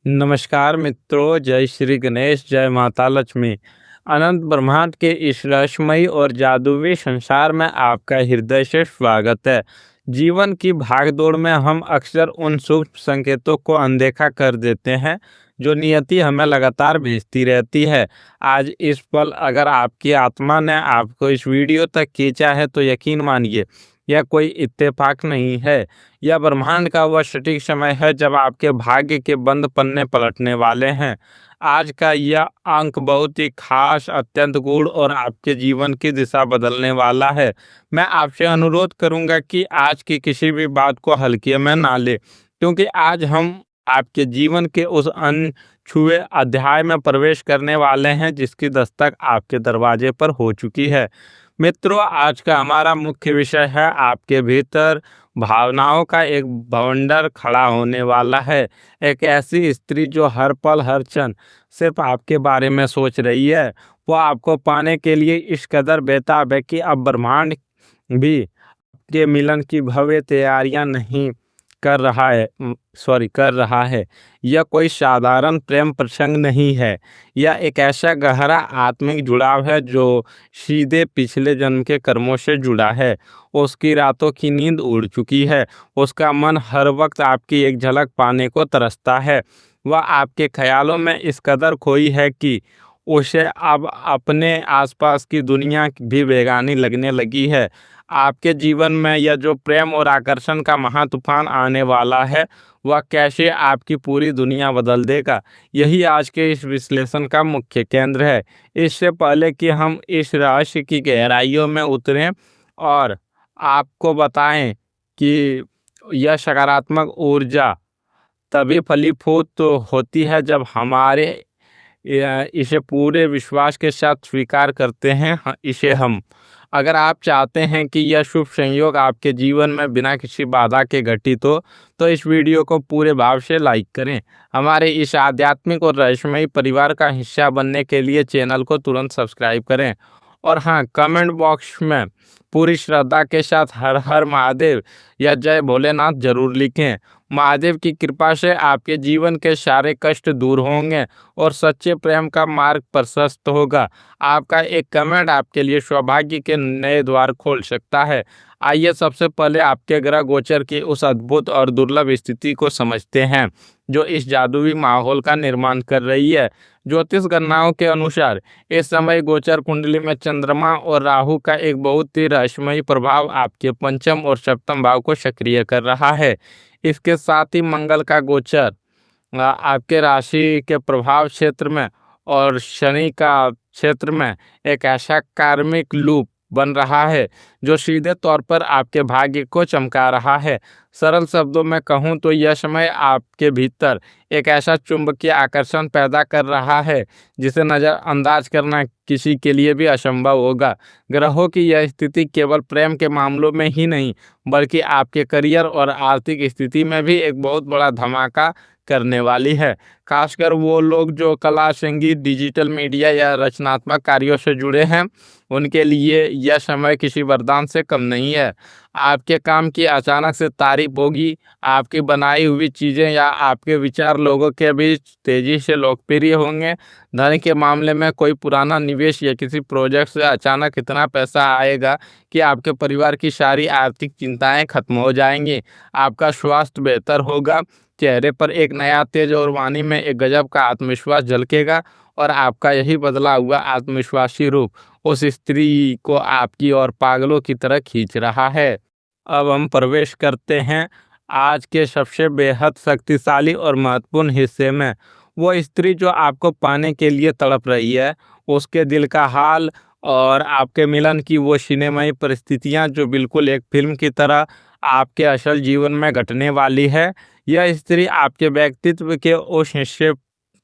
नमस्कार मित्रों, जय श्री गणेश, जय माता लक्ष्मी। अनंत ब्रह्मांड के इस रहस्यमयी और जादुई संसार में आपका हृदय से स्वागत है। जीवन की भागदौड़ में हम अक्सर उन सूक्ष्म संकेतों को अनदेखा कर देते हैं जो नियति हमें लगातार भेजती रहती है। आज इस पल अगर आपकी आत्मा ने आपको इस वीडियो तक खींचा है तो यकीन मानिए यह कोई इत्तेफाक नहीं है। यह ब्रह्मांड का वह सटीक समय है जब आपके भाग्य के बंद पन्ने पलटने वाले हैं। आज का यह अंक बहुत ही खास, अत्यंत गूढ़ और आपके जीवन की दिशा बदलने वाला है। मैं आपसे अनुरोध करूंगा कि आज की किसी भी बात को हल्के में ना ले, क्योंकि आज हम आपके जीवन के उस अनछुए अध्याय में प्रवेश करने वाले हैं जिसकी दस्तक आपके दरवाजे पर हो चुकी है। मित्रों, आज का हमारा मुख्य विषय है आपके भीतर भावनाओं का एक बवंडर खड़ा होने वाला है। एक ऐसी स्त्री जो हर पल हर क्षण सिर्फ आपके बारे में सोच रही है। वो आपको पाने के लिए इस कदर बेताब है कि अब ब्रह्मांड भी आपके मिलन की भव्य तैयारियां नहीं कर रहा है। यह कोई साधारण प्रेम प्रसंग नहीं है। यह एक ऐसा गहरा आत्मिक जुड़ाव है जो सीधे पिछले जन्म के कर्मों से जुड़ा है। उसकी रातों की नींद उड़ चुकी है। उसका मन हर वक्त आपकी एक झलक पाने को तरसता है। वह आपके ख्यालों में इस कदर खोई है कि उसे अब अपने आसपास की दुनिया भी बेगानी लगने लगी है। आपके जीवन में यह जो प्रेम और आकर्षण का महातूफान आने वाला है, वह कैसे आपकी पूरी दुनिया बदल देगा, यही आज के इस विश्लेषण का मुख्य केंद्र है। इससे पहले कि हम इस रहस्य की गहराइयों में उतरें और आपको बताएं कि यह सकारात्मक ऊर्जा तभी फलीभूत तो होती है जब हमारे इसे पूरे विश्वास के साथ स्वीकार करते हैं। इसे हम अगर आप चाहते हैं कि यह शुभ संयोग आपके जीवन में बिना किसी बाधा के घटित हो तो इस वीडियो को पूरे भाव से लाइक करें। हमारे इस आध्यात्मिक और रहस्यमयी परिवार का हिस्सा बनने के लिए चैनल को तुरंत सब्सक्राइब करें। और हाँ, कमेंट बॉक्स में पूरी श्रद्धा के साथ हर हर महादेव या जय भोलेनाथ जरूर लिखें। महादेव की कृपा से आपके जीवन के सारे कष्ट दूर होंगे और सच्चे प्रेम का मार्ग प्रशस्त होगा। आपका एक कमेंट आपके लिए सौभाग्य के नए द्वार खोल सकता है। आइए सबसे पहले आपके ग्रह गोचर की उस अद्भुत और दुर्लभ स्थिति को समझते हैं जो इस जादुई माहौल का निर्माण कर रही है। ज्योतिष गणनाओं के अनुसार इस समय गोचर कुंडली में चंद्रमा और राहु का एक बहुत ही रहस्यमयी प्रभाव आपके पंचम और सप्तम भाव को सक्रिय कर रहा है। इसके साथ ही मंगल का गोचर आपके राशि के प्रभाव क्षेत्र में और शनि का क्षेत्र में एक ऐसा कार्मिक लूप बन रहा है जो सीधे तौर पर आपके भाग्य को चमका रहा है। सरल शब्दों में कहूँ तो यह समय आपके भीतर एक ऐसा चुंबकीय आकर्षण पैदा कर रहा है जिसे नज़रअंदाज करना किसी के लिए भी असंभव होगा। ग्रहों की यह स्थिति केवल प्रेम के मामलों में ही नहीं बल्कि आपके करियर और आर्थिक स्थिति में भी एक बहुत बड़ा धमाका करने वाली है। खासकर वो लोग जो कला, संगीत, डिजिटल मीडिया या रचनात्मक कार्यों से जुड़े हैं, उनके लिए यह समय किसी वरदान से कम नहीं है। आपके काम की अचानक से तारीफ होगी। आपकी बनाई हुई चीज़ें या आपके विचार लोगों के बीच तेजी से लोकप्रिय होंगे। धन के मामले में कोई पुराना निवेश या किसी प्रोजेक्ट से अचानक इतना पैसा आएगा कि आपके परिवार की सारी आर्थिक चिंताएं खत्म हो जाएंगी। आपका स्वास्थ्य बेहतर होगा। चेहरे पर एक नया तेज और वाणी में एक गजब का आत्मविश्वास झलकेगा और आपका यही बदला हुआ आत्मविश्वासी रूप उस स्त्री को आपकी ओर पागलों की तरह खींच रहा है। अब हम प्रवेश करते हैं आज के सबसे बेहद शक्तिशाली और महत्वपूर्ण हिस्से में। वो स्त्री जो आपको पाने के लिए तड़प रही है, उसके दिल का हाल और आपके मिलन की वो सिनेमाई परिस्थितियां जो बिल्कुल एक फिल्म की तरह आपके असल जीवन में घटने वाली है। यह स्त्री आपके व्यक्तित्व के उस हिस्से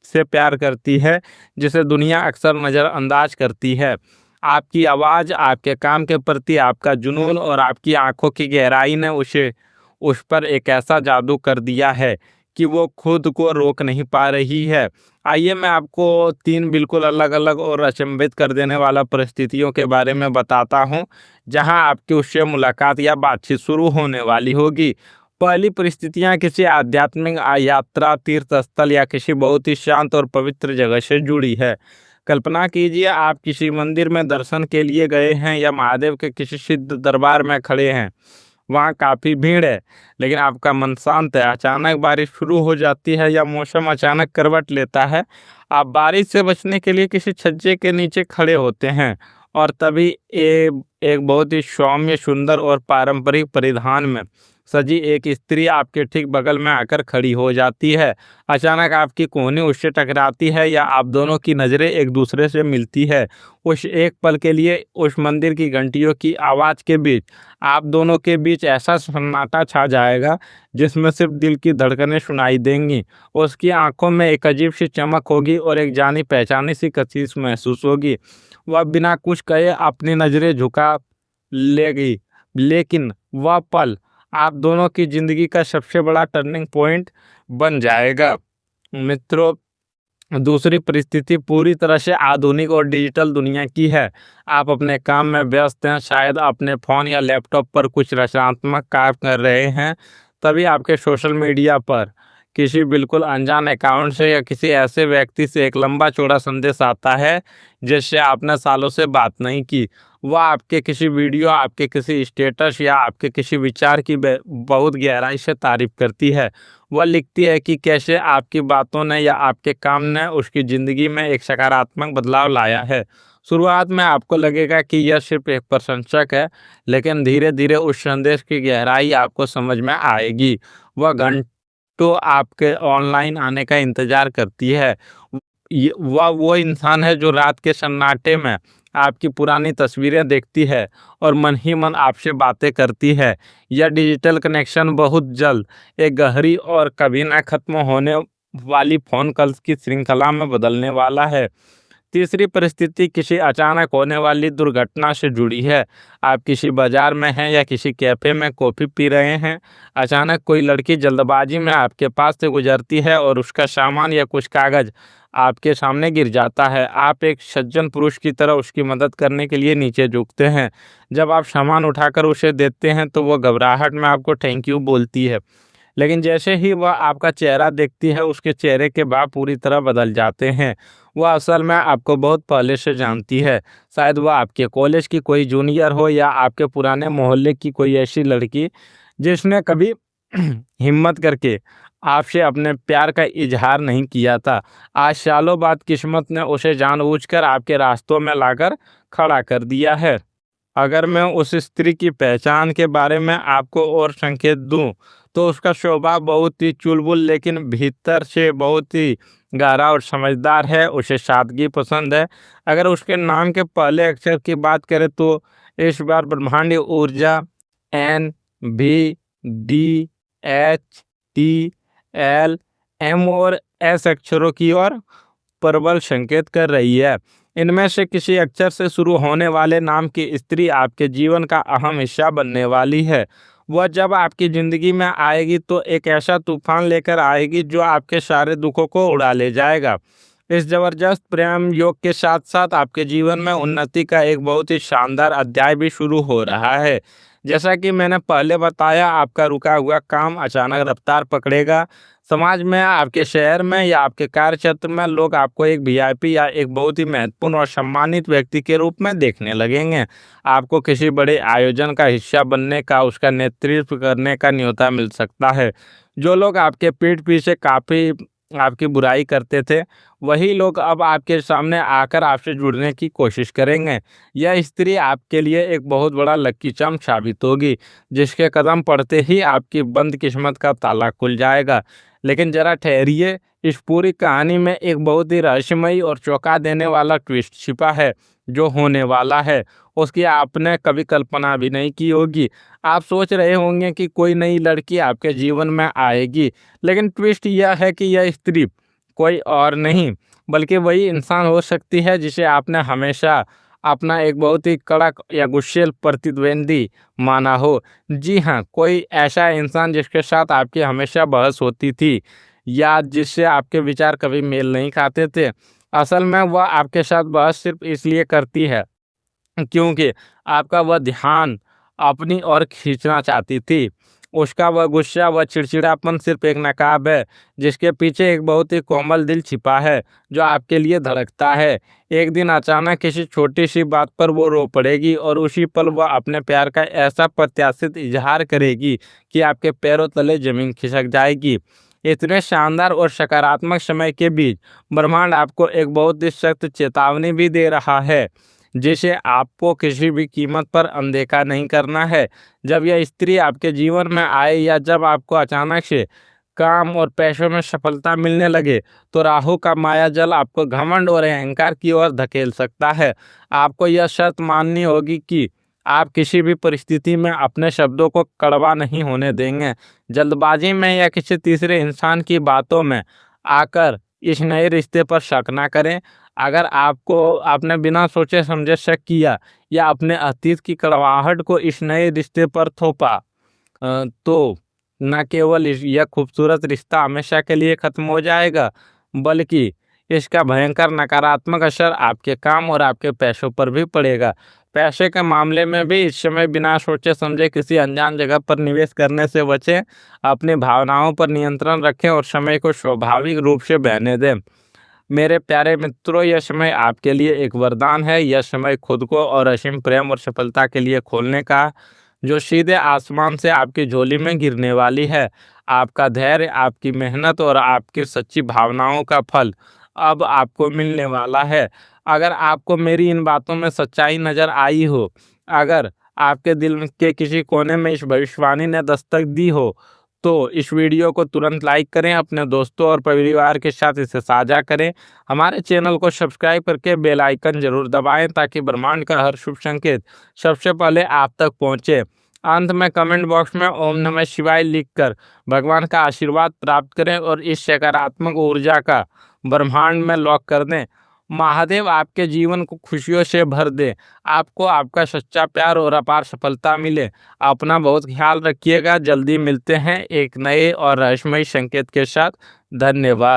से प्यार करती है जिसे दुनिया अक्सर नज़रअंदाज करती है। आपकी आवाज़, आपके काम के प्रति आपका जुनून और आपकी आंखों की गहराई ने उस पर एक ऐसा जादू कर दिया है कि वो खुद को रोक नहीं पा रही है। आइए मैं आपको 3 बिल्कुल अलग अलग और अचंभित कर देने वाला परिस्थितियों के बारे में बताता हूँ जहां आपकी उससे मुलाकात या बातचीत शुरू होने वाली होगी। पहली परिस्थितियाँ किसी आध्यात्मिक यात्रा, तीर्थ स्थल या किसी बहुत ही शांत और पवित्र जगह से जुड़ी है। कल्पना कीजिए आप किसी मंदिर में दर्शन के लिए गए हैं या महादेव के किसी सिद्ध दरबार में खड़े हैं। वहाँ काफ़ी भीड़ है, लेकिन आपका मन शांत है। अचानक बारिश शुरू हो जाती है या मौसम अचानक करवट लेता है। आप बारिश से बचने के लिए किसी छज्जे के नीचे खड़े होते हैं और तभी एक बहुत ही सौम्य, सुंदर और पारंपरिक परिधान में सजी एक स्त्री आपके ठीक बगल में आकर खड़ी हो जाती है। अचानक आपकी कोहनी उससे टकराती है या आप दोनों की नज़रें एक दूसरे से मिलती है। उस एक पल के लिए उस मंदिर की घंटियों की आवाज़ के बीच आप दोनों के बीच ऐसा सन्नाटा छा जाएगा जिसमें सिर्फ दिल की धड़कनें सुनाई देंगी। उसकी आंखों में एक अजीब सी चमक होगी और एक जानी पहचानी सी कशिश महसूस होगी। वह बिना कुछ कहे अपनी नज़रें झुका लेगी, लेकिन वह पल आप दोनों की जिंदगी का सबसे बड़ा टर्निंग पॉइंट बन जाएगा। मित्रों, दूसरी परिस्थिति पूरी तरह से आधुनिक और डिजिटल दुनिया की है। आप अपने काम में व्यस्त हैं, शायद अपने फ़ोन या लैपटॉप पर कुछ रचनात्मक कार्य कर रहे हैं। तभी आपके सोशल मीडिया पर किसी बिल्कुल अनजान अकाउंट से या किसी ऐसे व्यक्ति से एक लंबा चौड़ा संदेश आता है जिससे आपने सालों से बात नहीं की। वह आपके किसी वीडियो, आपके किसी स्टेटस या आपके किसी विचार की बहुत गहराई से तारीफ करती है। वह लिखती है कि कैसे आपकी बातों ने या आपके काम ने उसकी ज़िंदगी में एक सकारात्मक बदलाव लाया है। शुरुआत में आपको लगेगा कि यह सिर्फ एक प्रशंसक है, लेकिन धीरे धीरे उस संदेश की गहराई आपको समझ में आएगी। वह घंटों आपके ऑनलाइन आने का इंतज़ार करती है। वह वो इंसान है जो रात के सन्नाटे में आपकी पुरानी तस्वीरें देखती है और मन ही मन आपसे बातें करती है। यह डिजिटल कनेक्शन बहुत जल्द एक गहरी और कभी ना खत्म होने वाली फ़ोन कॉल्स की श्रृंखला में बदलने वाला है। तीसरी परिस्थिति किसी अचानक होने वाली दुर्घटना से जुड़ी है। आप किसी बाजार में हैं या किसी कैफ़े में कॉफ़ी पी रहे हैं। अचानक कोई लड़की जल्दबाजी में आपके पास से गुजरती है और उसका सामान या कुछ कागज़ आपके सामने गिर जाता है। आप एक सज्जन पुरुष की तरह उसकी मदद करने के लिए नीचे झुकते हैं। जब आप सामान उठाकर उसे देते हैं तो वो घबराहट में आपको थैंक यू बोलती है, लेकिन जैसे ही वह आपका चेहरा देखती है उसके चेहरे के भाव पूरी तरह बदल जाते हैं। वह असल में आपको बहुत पहले से जानती है। शायद वह आपके कॉलेज की कोई जूनियर हो या आपके पुराने मोहल्ले की कोई ऐसी लड़की जिसने कभी हिम्मत करके आपसे अपने प्यार का इजहार नहीं किया था। आज सालों बाद किस्मत ने उसे जानबूझकर आपके रास्तों में लाकर खड़ा कर दिया है। अगर मैं उस स्त्री की पहचान के बारे में आपको और संकेत दूं, तो उसका स्वभाव बहुत ही चुलबुल लेकिन भीतर से बहुत ही गहरा और समझदार है। उसे सादगी पसंद है। अगर उसके नाम के पहले अक्षर की बात करें तो इस बार ब्रह्मांडीय ऊर्जा NBDHTL और S अक्षरों की ओर प्रबल संकेत कर रही है। इनमें से किसी अक्षर से शुरू होने वाले नाम की स्त्री आपके जीवन का अहम हिस्सा बनने वाली है। वह जब आपकी ज़िंदगी में आएगी तो एक ऐसा तूफान लेकर आएगी जो आपके सारे दुखों को उड़ा ले जाएगा। इस ज़बरदस्त प्रेम योग के साथ साथ आपके जीवन में उन्नति का एक बहुत ही शानदार अध्याय भी शुरू हो रहा है। जैसा कि मैंने पहले बताया, आपका रुका हुआ काम अचानक रफ्तार पकड़ेगा। समाज में, आपके शहर में या आपके कार्य क्षेत्र में लोग आपको एक वीआईपी या एक बहुत ही महत्वपूर्ण और सम्मानित व्यक्ति के रूप में देखने लगेंगे। आपको किसी बड़े आयोजन का हिस्सा बनने का, उसका नेतृत्व करने का न्योता मिल सकता है। जो लोग आपके पीठ पीछे काफ़ी आपकी बुराई करते थे, वही लोग अब आपके सामने आकर आपसे जुड़ने की कोशिश करेंगे। यह स्त्री आपके लिए एक बहुत बड़ा लकी चार्म साबित होगी, जिसके कदम पड़ते ही आपकी बंद किस्मत का ताला खुल जाएगा। लेकिन जरा ठहरिए, इस पूरी कहानी में एक बहुत ही रहस्यमयी और चौंका देने वाला ट्विस्ट छिपा है जो होने वाला है। उसकी आपने कभी कल्पना भी नहीं की होगी। आप सोच रहे होंगे कि कोई नई लड़की आपके जीवन में आएगी, लेकिन ट्विस्ट यह है कि यह स्त्री कोई और नहीं बल्कि वही इंसान हो सकती है जिसे आपने हमेशा अपना एक बहुत ही कड़क या गुस्सैल प्रतिद्वंदी माना हो। जी हाँ, कोई ऐसा इंसान जिसके साथ आपकी हमेशा बहस होती थी या जिससे आपके विचार कभी मेल नहीं खाते थे। असल में वह आपके साथ बहस सिर्फ इसलिए करती है क्योंकि आपका वह ध्यान अपनी ओर खींचना चाहती थी। उसका वह गुस्सा व चिड़चिड़ापन सिर्फ एक नकाब है, जिसके पीछे एक बहुत ही कोमल दिल छिपा है जो आपके लिए धड़कता है। एक दिन अचानक किसी छोटी सी बात पर वो रो पड़ेगी और उसी पल वह अपने प्यार का ऐसा प्रत्याशित इजहार करेगी कि आपके पैरों तले जमीन खिसक जाएगी। इतने शानदार और सकारात्मक समय के बीच ब्रह्मांड आपको एक बहुत ही सख्त चेतावनी भी दे रहा है, जिसे आपको किसी भी कीमत पर अनदेखा नहीं करना है। जब यह स्त्री आपके जीवन में आए या जब आपको अचानक से काम और पैसों में सफलता मिलने लगे, तो राहु का माया जल आपको घमंड और अहंकार की ओर धकेल सकता है। आपको यह शर्त माननी होगी कि आप किसी भी परिस्थिति में अपने शब्दों को कड़वा नहीं होने देंगे। जल्दबाजी में या किसी तीसरे इंसान की बातों में आकर इस नए रिश्ते पर शक ना करें। अगर आपने बिना सोचे समझे शक किया या अपने अतीत की कड़वाहट को इस नए रिश्ते पर थोपा, तो न केवल यह खूबसूरत रिश्ता हमेशा के लिए खत्म हो जाएगा, बल्कि इसका भयंकर नकारात्मक असर आपके काम और आपके पैसों पर भी पड़ेगा। पैसे के मामले में भी इस समय बिना सोचे समझे किसी अनजान जगह पर निवेश करने से बचें। अपनी भावनाओं पर नियंत्रण रखें और समय को स्वाभाविक रूप से बहने दें। मेरे प्यारे मित्रों, यह समय आपके लिए एक वरदान है। यह समय खुद को और असीम प्रेम और सफलता के लिए खोलने का, जो सीधे आसमान से आपकी झोली में गिरने वाली है। आपका धैर्य, आपकी मेहनत और आपकी सच्ची भावनाओं का फल अब आपको मिलने वाला है। अगर आपको मेरी इन बातों में सच्चाई नज़र आई हो, अगर आपके दिल के किसी कोने में इस भविष्यवाणी ने दस्तक दी हो, तो इस वीडियो को तुरंत लाइक करें, अपने दोस्तों और परिवार के साथ इसे साझा करें। हमारे चैनल को सब्सक्राइब करके बेल आइकन जरूर दबाएं, ताकि ब्रह्मांड का हर शुभ संकेत सबसे पहले आप तक पहुंचे। अंत में कमेंट बॉक्स में ओम नमः शिवाय लिखकर भगवान का आशीर्वाद प्राप्त करें और इस सकारात्मक ऊर्जा का ब्रह्मांड में लॉक कर दें। महादेव आपके जीवन को खुशियों से भर दे, आपको आपका सच्चा प्यार और अपार सफलता मिले। अपना बहुत ख्याल रखिएगा। जल्दी मिलते हैं एक नए और रहस्यमय संकेत के साथ। धन्यवाद।